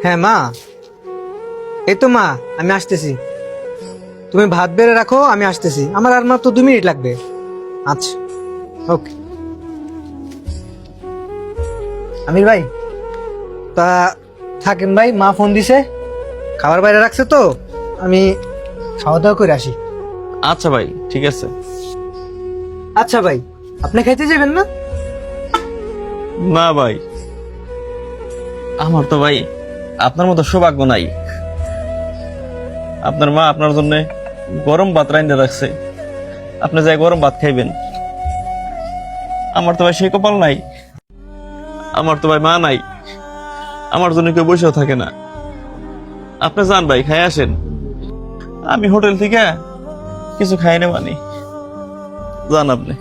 হ্যাঁ মা, এই তো মা, আমি আসতেছি। তুমি ভাত বেড়ে রাখো, আমি আসতেছি। আমার আর মাত্র 2 মিনিট লাগবে। আচ্ছা, ওকে। আমির ভাই, তা থাকেন ভাই, মা ফোন দিছে, খাবার বাইরে রাখছে তো, আমি খাওয়া দাওয়া করে আসি। আচ্ছা ভাই, ঠিক আছে। আচ্ছা ভাই, আপনি খাইতে যাবেন না? না ভাই, আমার তো ভাই আপনার মতো সৌভাগ্য নাই। আপনার মা আপনার জন্য গরম ভাত রাইন্দা রাখছে, আপনি যাই গরম ভাত খাইবেন। আমার তো ভাই সেই কপাল নাই। আমার তো ভাই মা নাই, আমার জন্য কেউ বসেও থাকে না। আপনি যান ভাই, খাই আসেন। আমি হোটেল থেকে কিছু খাই না মানি। যান আপনি।